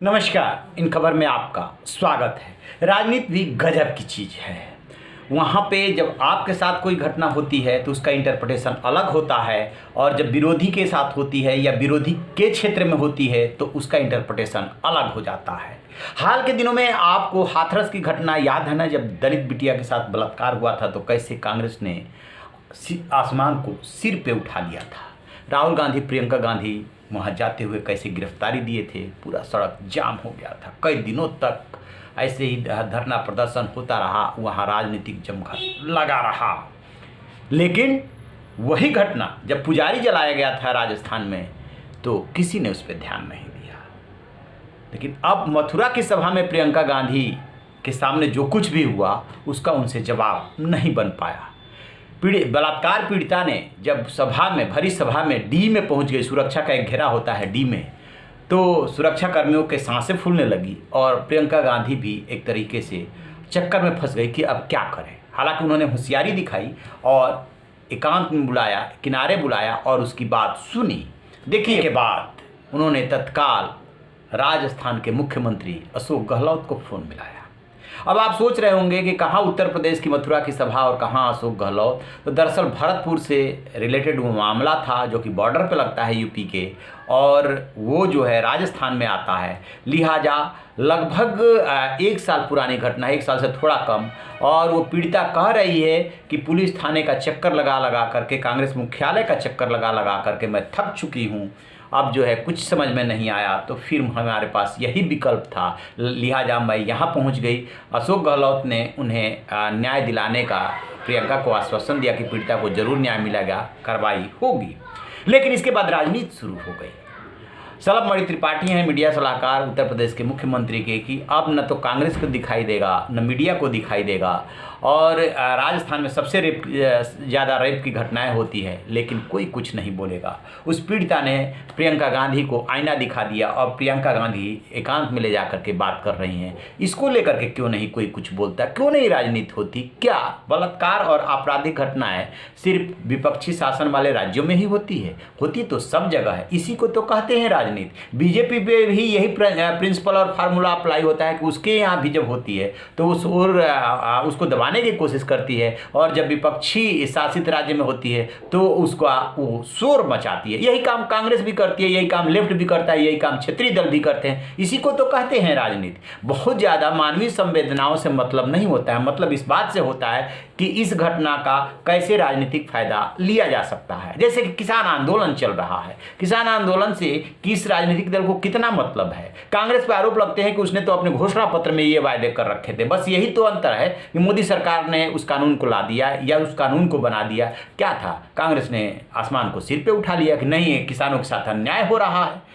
नमस्कार, इन खबर में आपका स्वागत है। राजनीति भी गजब की चीज़ है। वहाँ पे जब आपके साथ कोई घटना होती है तो उसका इंटरप्रिटेशन अलग होता है, और जब विरोधी के साथ होती है या विरोधी के क्षेत्र में होती है तो उसका इंटरप्रिटेशन अलग हो जाता है। हाल के दिनों में आपको हाथरस की घटना याद है ना, जब दलित बिटिया के साथ बलात्कार हुआ था तो कैसे कांग्रेस ने आसमान को सिर पे उठा लिया था। राहुल गांधी, प्रियंका गांधी वहाँ जाते हुए कैसे गिरफ्तारी दिए थे, पूरा सड़क जाम हो गया था। कई दिनों तक ऐसे ही धरना प्रदर्शन होता रहा, वहाँ राजनीतिक जमघट लगा रहा। लेकिन वही घटना जब पुजारी जलाया गया था राजस्थान में तो किसी ने उस पर ध्यान नहीं दिया। लेकिन अब मथुरा की सभा में प्रियंका गांधी के सामने जो कुछ भी हुआ उसका उनसे जवाब नहीं बन पाया। बलात्कार पीड़िता ने जब सभा में, भरी सभा में डी में पहुंच गई, सुरक्षा का एक घेरा होता है डी में, तो सुरक्षा कर्मियों के सांसें फूलने लगी और प्रियंका गांधी भी एक तरीके से चक्कर में फंस गई कि अब क्या करें। हालांकि उन्होंने होशियारी दिखाई और एकांत में बुलाया, किनारे बुलाया और उसकी बात सुनी। देखिए के बाद उन्होंने तत्काल राजस्थान के मुख्यमंत्री अशोक गहलोत को फ़ोन मिलाया। अब आप सोच रहे होंगे कि कहाँ उत्तर प्रदेश की मथुरा की सभा और कहाँ अशोक गहलोत। तो दरअसल भरतपुर से रिलेटेड वो मामला था जो कि बॉर्डर पे लगता है यूपी के, और वो जो है राजस्थान में आता है। लिहाजा लगभग 1 साल पुरानी घटना है, 1 साल से थोड़ा कम। और वो पीड़िता कह रही है कि पुलिस थाने का चक्कर लगा करके, कांग्रेस मुख्यालय का चक्कर लगा करके मैं थक चुकी हूँ। अब जो है कुछ समझ में नहीं आया, तो फिर हमारे पास यही विकल्प था, लिहाजा मैं यहाँ पहुँच गई। अशोक गहलोत ने उन्हें न्याय दिलाने का, प्रियंका को आश्वासन दिया कि पीड़िता को जरूर न्याय मिलेगा, कार्रवाई होगी। लेकिन इसके बाद राजनीति शुरू हो गई। शलभ त्रिपाठी हैं मीडिया सलाहकार उत्तर प्रदेश के मुख्यमंत्री के, कि अब न तो कांग्रेस को दिखाई देगा न मीडिया को दिखाई देगा, और राजस्थान में सबसे ज़्यादा रेप की घटनाएं होती है, लेकिन कोई कुछ नहीं बोलेगा। उस पीड़िता ने प्रियंका गांधी को आईना दिखा दिया और प्रियंका गांधी एकांत में ले जा करके बात कर रही हैं। इसको लेकर के क्यों नहीं कोई कुछ बोलता, क्यों नहीं राजनीति होती? क्या बलात्कार और आपराधिक घटनाएं सिर्फ विपक्षी शासन वाले राज्यों में ही होती है? होती तो सब जगह है। इसी को तो कहते हैं राजनीति। बीजेपी पे भी यही प्रिंसिपल और फार्मूला अप्लाई होता है कि उसके यहाँ भी जब होती है तो उसको दबाने की कोशिश करती है, और जब विपक्षी शासित राज्य में होती है तो उसका वो शोर मचाती है। यही काम कांग्रेस भी करती है, यही काम लेफ्ट भी करता है, यही काम क्षेत्रीय दल भी करते हैं। इसी को तो कहते हैं राजनीति। बहुत ज़्यादा मानवीय संवेदनाओं से मतलब नहीं होता है, मतलब इस बात से होता है कि इस घटना का कैसे राजनीतिक फायदा लिया जा सकता है। जैसे कि किसान आंदोलन चल रहा है, किसान आंदोलन से किस राजनीतिक दल को कितना मतलब है? कांग्रेस पर आरोप लगते हैं कि उसने तो अपने घोषणा पत्र में ये वायदे कर रखे थे। बस यही तो अंतर है कि मोदी सरकार ने उस कानून को ला दिया या उस कानून को बना दिया। क्या था, कांग्रेस ने आसमान को सिर पे उठा लिया कि नहीं, किसानों के साथ अन्याय हो रहा है।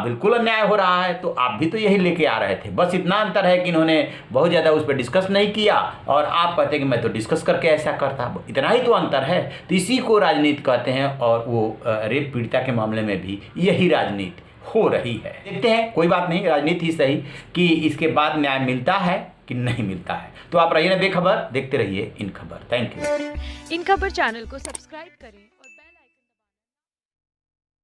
बिल्कुल अन्याय हो रहा है, तो आप भी तो यही लेके आ रहे थे। बस इतना अंतर है कि इन्होंने बहुत ज़्यादा उस पर डिस्कस नहीं किया और आप कहते हैं कि मैं तो डिस्कस करके ऐसा करता। इतना ही तो अंतर है। तो इसी को राजनीति कहते हैं, और वो रेप पीड़िता के मामले में भी यही राजनीति हो रही है। देखते हैं, कोई बात नहीं, राजनीति ही सही कि इसके बाद न्याय मिलता है कि नहीं मिलता है। तो आप रहिए ना बेखबर, देखते रहिए इन खबर। Thank you. इन खबर चैनल को सब्सक्राइब करें।